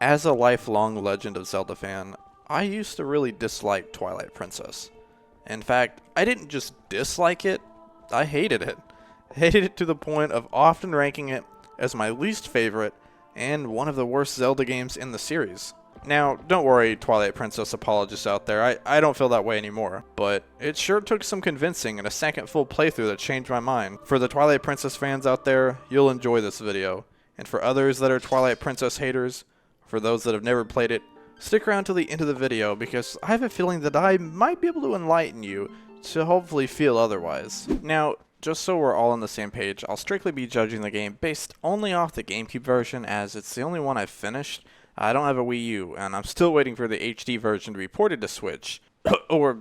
As a lifelong Legend of Zelda fan, I used to really dislike Twilight Princess. In fact, I didn't just dislike it, I hated it. Hated it to the point of often ranking it as my least favorite and one of the worst Zelda games in the series. Now, don't worry, Twilight Princess apologists out there, I don't feel that way anymore, but it sure took some convincing and a second full playthrough that changed my mind. For the Twilight Princess fans out there, you'll enjoy this video, and for others that are Twilight Princess haters, for those that have never played it, stick around till the end of the video because I have a feeling that I might be able to enlighten you to hopefully feel otherwise. Now, just so we're all on the same page, I'll strictly be judging the game based only off the GameCube version as it's the only one I've finished. I don't have a Wii U, and I'm still waiting for the HD version to be ported to Switch. or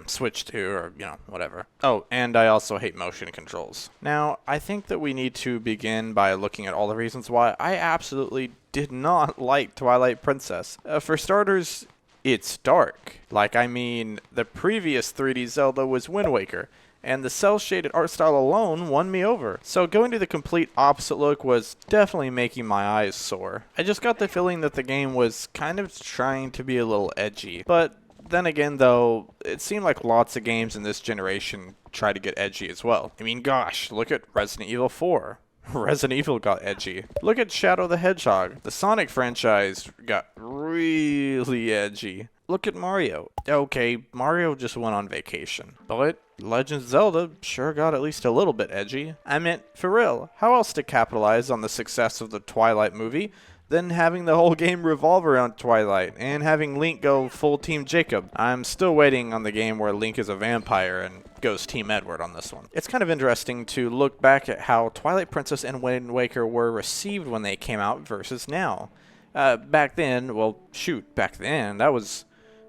Switch 2, or, whatever. Oh, and I also hate motion controls. Now, I think that we need to begin by looking at all the reasons why I absolutely did not like Twilight Princess. For starters, it's dark. The previous 3D Zelda was Wind Waker, and the cel-shaded art style alone won me over. So going to the complete opposite look was definitely making my eyes sore. I just got the feeling that the game was kind of trying to be a little edgy. But then again though, it seemed like lots of games in this generation try to get edgy as well. I mean gosh, look at Resident Evil 4. Resident Evil got edgy. Look at Shadow the Hedgehog. The Sonic franchise got really edgy. Look at Mario. Okay, Mario just went on vacation. But Legend of Zelda sure got at least a little bit edgy. I meant, for real, how else to capitalize on the success of the Twilight movie than having the whole game revolve around Twilight and having Link go full Team Jacob? I'm still waiting on the game where Link is a vampire and goes Team Edward on this one. It's kind of interesting to look back at how Twilight Princess and Wind Waker were received when they came out versus now. Back then, that was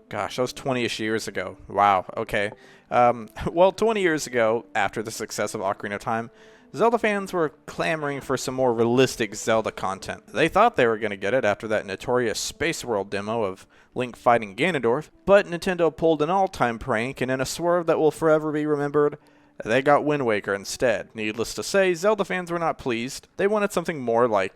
20-ish years ago. Wow, okay. 20 years ago, after the success of Ocarina of Time, Zelda fans were clamoring for some more realistic Zelda content. They thought they were going to get it after that notorious Space World demo of Link fighting Ganondorf, but Nintendo pulled an all-time prank, and in a swerve that will forever be remembered, they got Wind Waker instead. Needless to say, Zelda fans were not pleased. They wanted something more like,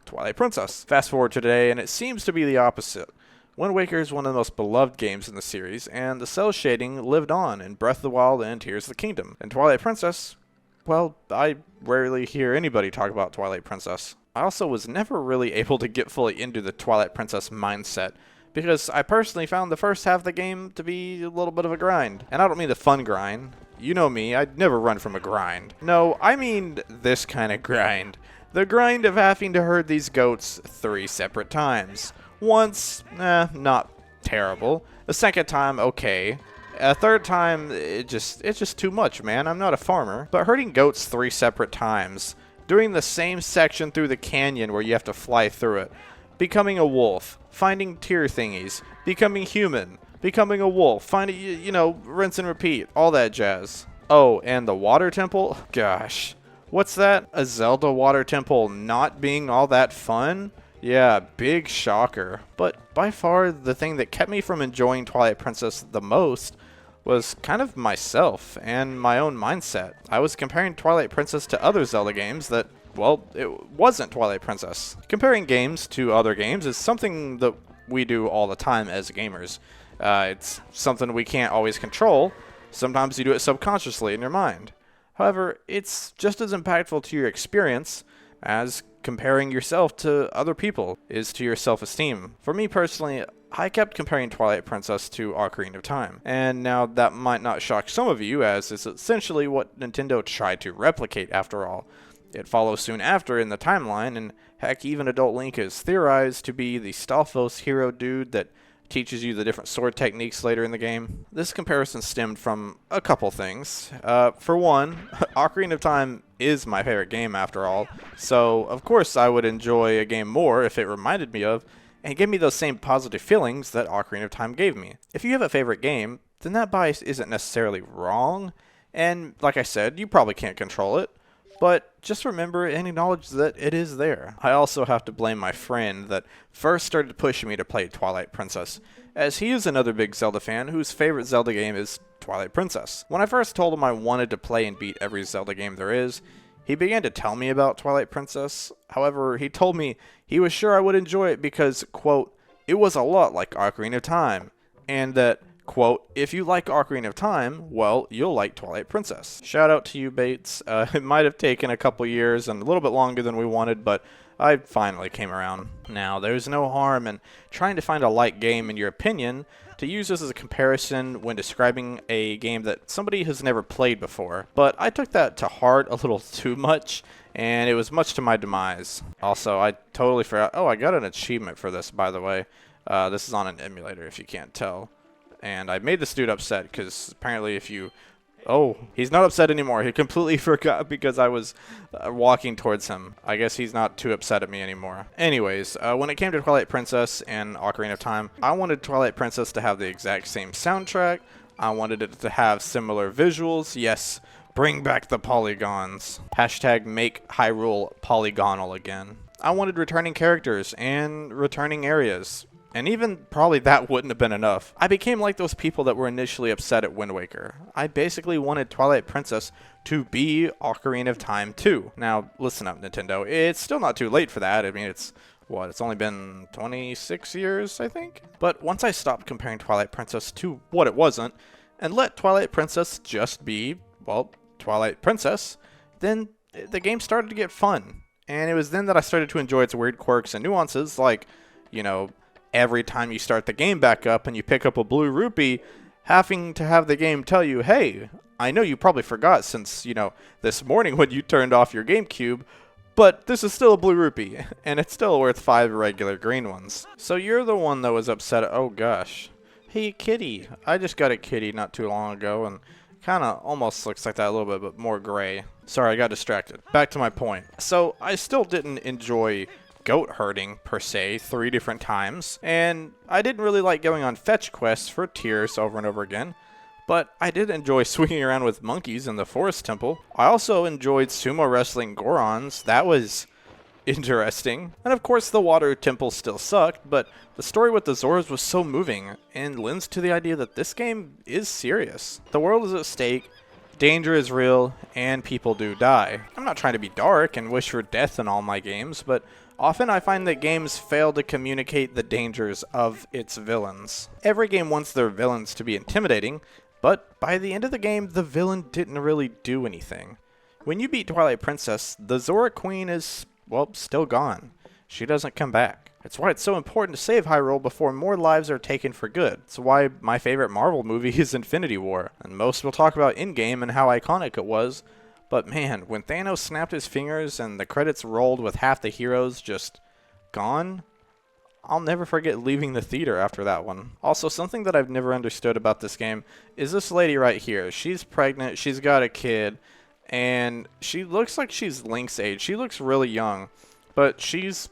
Twilight Princess. Fast forward to today, and it seems to be the opposite. Wind Waker is one of the most beloved games in the series, and the cel shading lived on in Breath of the Wild and Tears of the Kingdom. And Twilight Princess, well, I rarely hear anybody talk about Twilight Princess. I also was never really able to get fully into the Twilight Princess mindset, because I personally found the first half of the game to be a little bit of a grind. And I don't mean the fun grind. You know me, I'd never run from a grind. No, I mean this kind of grind. The grind of having to herd these goats 3 separate times. Once, not terrible. The second time, okay. A third time, it's just too much, man. I'm not a farmer. But herding goats 3 separate times, doing the same section through the canyon where you have to fly through it, becoming a wolf, finding tear thingies, becoming human, becoming a wolf, finding, rinse and repeat, all that jazz. Oh, and the water temple? Gosh. What's that? A Zelda water temple not being all that fun? Yeah, big shocker. But by far, the thing that kept me from enjoying Twilight Princess the most was kind of myself and my own mindset. I was comparing Twilight Princess to other Zelda games that, well, it wasn't Twilight Princess. Comparing games to other games is something that we do all the time as gamers. It's something we can't always control. Sometimes you do it subconsciously in your mind. However, it's just as impactful to your experience as comparing yourself to other people is to your self-esteem. For me personally, I kept comparing Twilight Princess to Ocarina of Time. And now that might not shock some of you, as it's essentially what Nintendo tried to replicate after all. It follows soon after in the timeline, and heck, even adult Link is theorized to be the Stalfos hero dude that teaches you the different sword techniques later in the game. This comparison stemmed from a couple things. For one, Ocarina of Time is my favorite game after all, so of course I would enjoy a game more if it reminded me of and gave me those same positive feelings that Ocarina of Time gave me. If you have a favorite game, then that bias isn't necessarily wrong, and like I said, you probably can't control it. But just remember and acknowledge that it is there. I also have to blame my friend that first started pushing me to play Twilight Princess, as he is another big Zelda fan whose favorite Zelda game is Twilight Princess. When I first told him I wanted to play and beat every Zelda game there is, He began to tell me about Twilight Princess. However, he told me he was sure I would enjoy it because, quote, it was a lot like Ocarina of Time, and that, quote, if you like Ocarina of Time, well, you'll like Twilight Princess. Shout out to you, Bates. It might have taken a couple years and a little bit longer than we wanted, but I finally came around. Now, there's no harm in trying to find a light game in your opinion to use this as a comparison when describing a game that somebody has never played before. But I took that to heart a little too much, and it was much to my demise. Also, I totally forgot. Oh, I got an achievement for this, by the way. This is on an emulator, if you can't tell. And I made this dude upset, because apparently if you... Oh, he's not upset anymore. He completely forgot because I was walking towards him. I guess he's not too upset at me anymore. Anyways, when it came to Twilight Princess and Ocarina of Time, I wanted Twilight Princess to have the exact same soundtrack. I wanted it to have similar visuals. Yes, bring back the polygons. Hashtag make Hyrule polygonal again. I wanted returning characters and returning areas. And even probably that wouldn't have been enough. I became like those people that were initially upset at Wind Waker. I basically wanted Twilight Princess to be Ocarina of Time 2. Now, listen up, Nintendo. It's still not too late for that. I mean, it's only been 26 years, I think? But once I stopped comparing Twilight Princess to what it wasn't, and let Twilight Princess just be, well, Twilight Princess, then the game started to get fun. And it was then that I started to enjoy its weird quirks and nuances, like, you know, every time you start the game back up and you pick up a blue rupee, having to have the game tell you, hey, I know you probably forgot since, you know, this morning when you turned off your GameCube, but this is still a blue rupee, and it's still worth 5 regular green ones. So you're the one that was upset. Oh gosh. Hey kitty. I just got a kitty not too long ago, and kind of almost looks like that a little bit, but more gray. Sorry, I got distracted. Back to my point. So I still didn't enjoy goat herding per se 3 different times, and I didn't really like going on fetch quests for tears over and over again, but I did enjoy swinging around with monkeys in the forest temple. I also enjoyed sumo wrestling Gorons. That was interesting. And of course the water temple still sucked, but the story with the Zoras was so moving and lends to the idea that this game is serious. The world is at stake, danger is real, and people do die. I'm not trying to be dark and wish for death in all my games, but often I find that games fail to communicate the dangers of its villains. Every game wants their villains to be intimidating, but by the end of the game, the villain didn't really do anything. When you beat Twilight Princess, the Zora Queen is, well, still gone. She doesn't come back. It's why it's so important to save Hyrule before more lives are taken for good. It's why my favorite Marvel movie is Infinity War, and most will talk about Endgame and how iconic it was. But man, when Thanos snapped his fingers and the credits rolled with half the heroes just gone, I'll never forget leaving the theater after that one. Also, something that I've never understood about this game is this lady right here. She's pregnant, she's got a kid, and she looks like she's Link's age. She looks really young, but she's,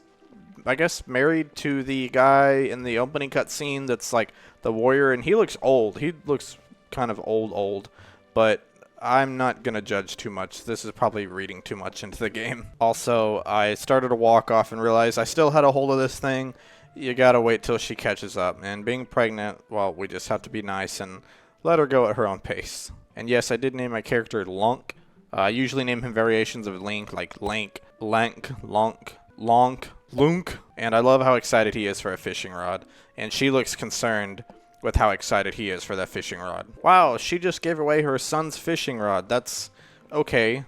I guess, married to the guy in the opening cutscene that's like the warrior, and he looks old. He looks kind of old, but I'm not going to judge too much. This is probably reading too much into the game. Also, I started to walk off and realized I still had a hold of this thing. You gotta wait till she catches up. And being pregnant, well, we just have to be nice and let her go at her own pace. And yes, I did name my character Lunk. I usually name him variations of Link, like Link, Lank, Lonk, Lonk, Lunk. And I love how excited he is for a fishing rod. And she looks concerned with how excited he is for that fishing rod. Wow, she just gave away her son's fishing rod. That's okay.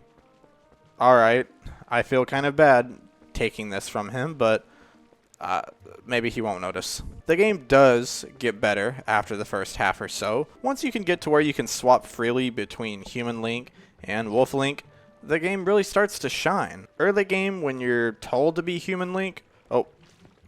Alright, I feel kind of bad taking this from him, but maybe he won't notice. The game does get better after the first half or so. Once you can get to where you can swap freely between Human Link and Wolf Link, the game really starts to shine. Early game, when you're told to be Human Link... Oh,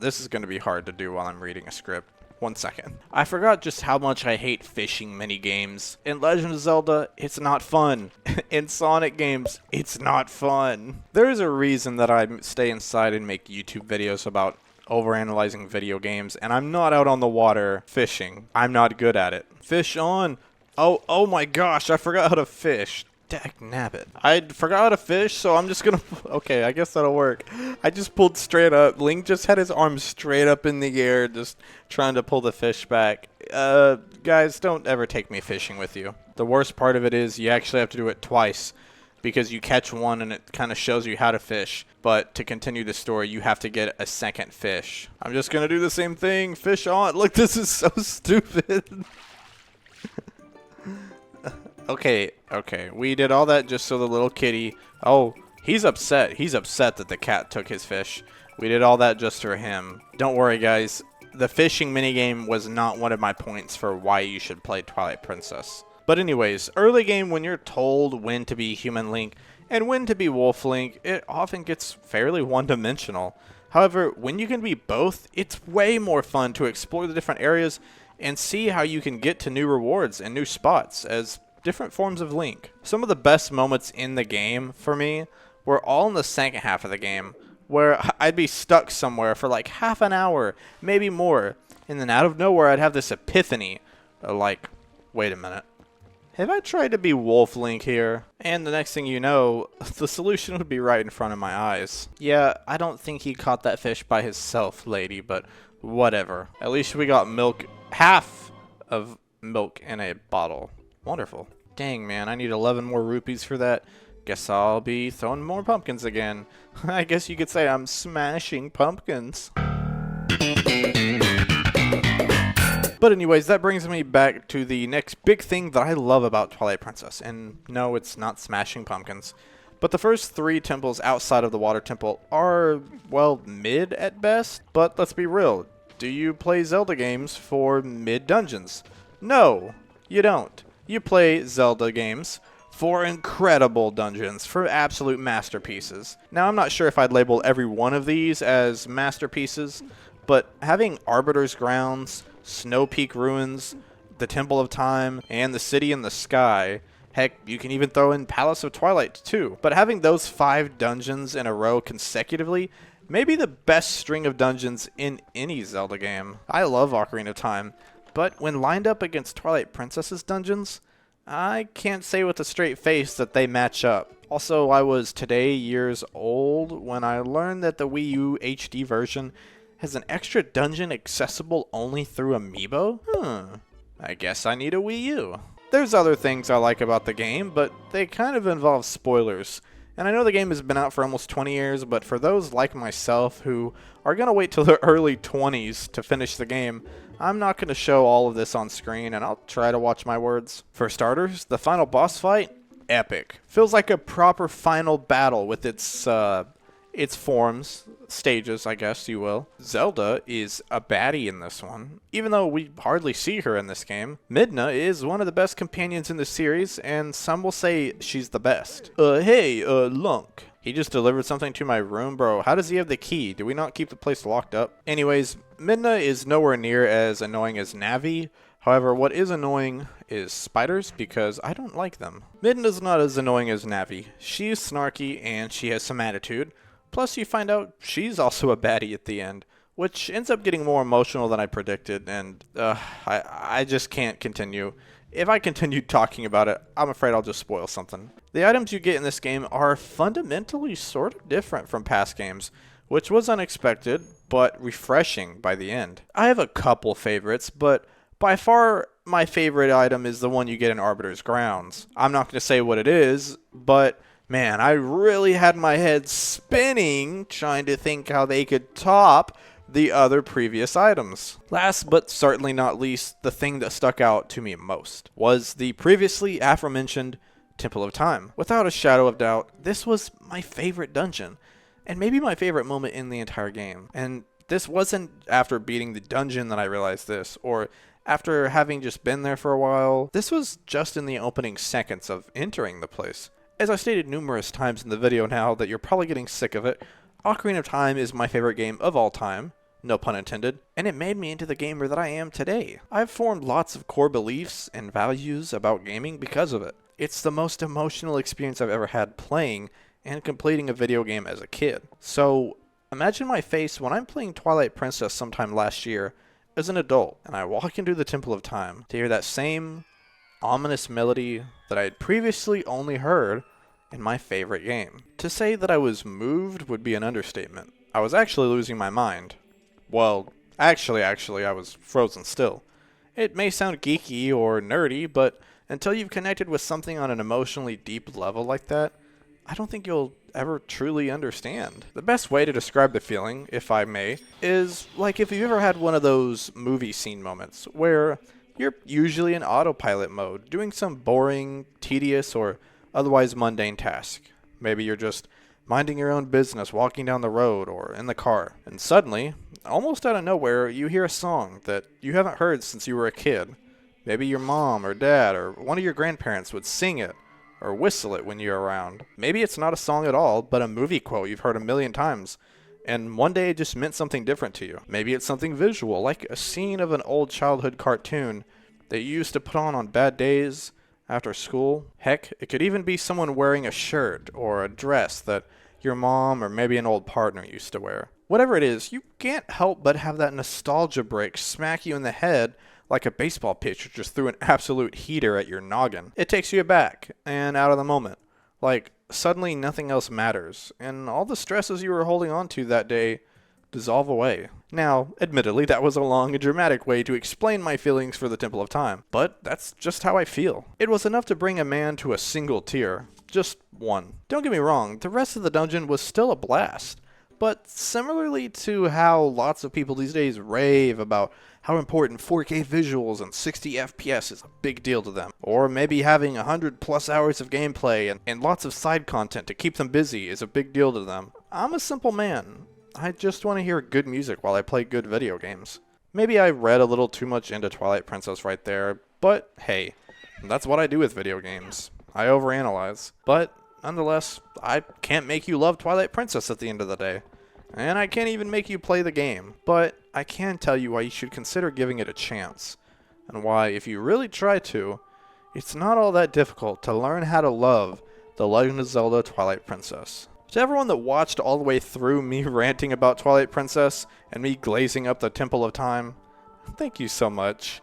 this is going to be hard to do while I'm reading a script. 1 second. I forgot just how much I hate fishing minigames. In Legend of Zelda, it's not fun. In Sonic games, it's not fun. There is a reason that I stay inside and make YouTube videos about overanalyzing video games, and I'm not out on the water fishing. I'm not good at it. Fish on. Oh my gosh, I forgot how to fish. Dagnabbit. I forgot how to fish, so I'm just gonna... Okay, I guess that'll work. I just pulled straight up. Link just had his arms straight up in the air, just trying to pull the fish back. Guys, don't ever take me fishing with you. The worst part of it is you actually have to do it twice. because you catch one and it kind of shows you how to fish. But to continue the story, you have to get a second fish. I'm just going to do the same thing. Fish on. Look, this is so stupid. Okay. We did all that just so the little kitty... Oh, he's upset. He's upset that the cat took his fish. We did all that just for him. Don't worry, guys. The fishing minigame was not one of my points for why you should play Twilight Princess. But anyways, early game, when you're told when to be Human Link and when to be Wolf Link, it often gets fairly one-dimensional. However, when you can be both, it's way more fun to explore the different areas and see how you can get to new rewards and new spots as different forms of Link. Some of the best moments in the game, for me, were all in the second half of the game, where I'd be stuck somewhere for like half an hour, maybe more, and then out of nowhere I'd have this epiphany, like, wait a minute. Have I tried to be Wolf Link here? And the next thing you know, the solution would be right in front of my eyes. Yeah, I don't think he caught that fish by himself, lady, but whatever. At least we got milk, half of milk in a bottle. Wonderful. Dang, man, I need 11 more rupees for that. Guess I'll be throwing more pumpkins again. I guess you could say I'm smashing pumpkins. But anyways, that brings me back to the next big thing that I love about Twilight Princess. And no, it's not smashing pumpkins. But the first 3 temples outside of the water temple are, well, mid at best. But let's be real. Do you play Zelda games for mid dungeons? No, you don't. You play Zelda games for incredible dungeons, for absolute masterpieces. Now, I'm not sure if I'd label every one of these as masterpieces, but having Arbiter's Grounds, Snow Peak Ruins, the Temple of Time, and the City in the Sky, heck, you can even throw in Palace of Twilight too. But having those 5 dungeons in a row consecutively may be the best string of dungeons in any Zelda game. I love Ocarina of Time, but when lined up against Twilight Princess's dungeons, I can't say with a straight face that they match up. Also, I was today years old when I learned that the Wii U HD version has an extra dungeon accessible only through Amiibo? I guess I need a Wii U. There's other things I like about the game, but they kind of involve spoilers. And I know the game has been out for almost 20 years, but for those like myself who are going to wait till their early 20s to finish the game, I'm not going to show all of this on screen, and I'll try to watch my words. For starters, the final boss fight, epic. Feels like a proper final battle with its forms, stages, I guess you will. Zelda is a baddie in this one, even though we hardly see her in this game. Midna is one of the best companions in the series, and some will say she's the best. Hey, Lunk. He just delivered something to my room, bro. How does he have the key? Do we not keep the place locked up? Anyways, Midna is nowhere near as annoying as Navi. However, what is annoying is spiders, because I don't like them. Midna's not as annoying as Navi. She's snarky, and she has some attitude. Plus, you find out she's also a baddie at the end, which ends up getting more emotional than I predicted, and I just can't continue. If I continue talking about it, I'm afraid I'll just spoil something. The items you get in this game are fundamentally sort of different from past games, which was unexpected, but refreshing by the end. I have a couple favorites, but by far my favorite item is the one you get in Arbiter's Grounds. I'm not going to say what it is, but man, I really had my head spinning trying to think how they could top the other previous items. Last but certainly not least, the thing that stuck out to me most was the previously aforementioned Temple of Time. Without a shadow of doubt, this was my favorite dungeon, and maybe my favorite moment in the entire game. And this wasn't after beating the dungeon that I realized this, or after having just been there for a while. This was just in the opening seconds of entering the place. As I stated numerous times in the video now that you're probably getting sick of it, Ocarina of Time is my favorite game of all time, no pun intended, and it made me into the gamer that I am today. I've formed lots of core beliefs and values about gaming because of it. It's the most emotional experience I've ever had playing and completing a video game as a kid. So imagine my face when I'm playing Twilight Princess sometime last year as an adult, and I walk into the Temple of Time to hear that same ominous melody that I had previously only heard in my favorite game. To say that I was moved would be an understatement. I was actually losing my mind. Well, actually, I was frozen still. It may sound geeky or nerdy, but until you've connected with something on an emotionally deep level like that, I don't think you'll ever truly understand. The best way to describe the feeling, if I may, is like if you've ever had one of those movie scene moments where you're usually in autopilot mode, doing some boring, tedious, or otherwise mundane task. Maybe you're just minding your own business, walking down the road or in the car, and suddenly, almost out of nowhere, you hear a song that you haven't heard since you were a kid. Maybe your mom or dad or one of your grandparents would sing it or whistle it when you're around. Maybe it's not a song at all, but a movie quote you've heard a million times, and one day it just meant something different to you. Maybe it's something visual, like a scene of an old childhood cartoon that you used to put on bad days after school. Heck, it could even be someone wearing a shirt or a dress that your mom or maybe an old partner used to wear. Whatever it is, you can't help but have that nostalgia break smack you in the head like a baseball pitcher just threw an absolute heater at your noggin. It takes you aback and out of the moment. Like, suddenly nothing else matters, and all the stresses you were holding on to that day dissolve away. Now, admittedly, that was a long and dramatic way to explain my feelings for the Temple of Time, but that's just how I feel. It was enough to bring a man to a single tear. Just one. Don't get me wrong, the rest of the dungeon was still a blast. But similarly to how lots of people these days rave about how important 4K visuals and 60 FPS is a big deal to them, or maybe having 100+ hours of gameplay and lots of side content to keep them busy is a big deal to them, I'm a simple man. I just want to hear good music while I play good video games. Maybe I read a little too much into Twilight Princess right there, but hey, that's what I do with video games. I overanalyze. But nonetheless, I can't make you love Twilight Princess at the end of the day. And I can't even make you play the game. But I can tell you why you should consider giving it a chance. And why, if you really try to, it's not all that difficult to learn how to love The Legend of Zelda Twilight Princess. To everyone that watched all the way through me ranting about Twilight Princess and me glazing up the Temple of Time, thank you so much.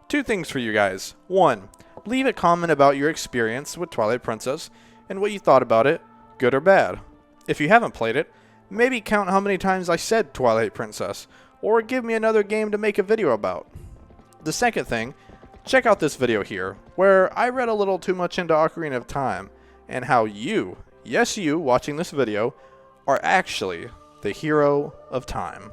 2 things for you guys. 1, leave a comment about your experience with Twilight Princess and what you thought about it, good or bad. If you haven't played it, maybe count how many times I said Twilight Princess, or give me another game to make a video about. The second thing, check out this video here, where I read a little too much into Ocarina of Time, and how you, yes you watching this video, are actually the hero of time.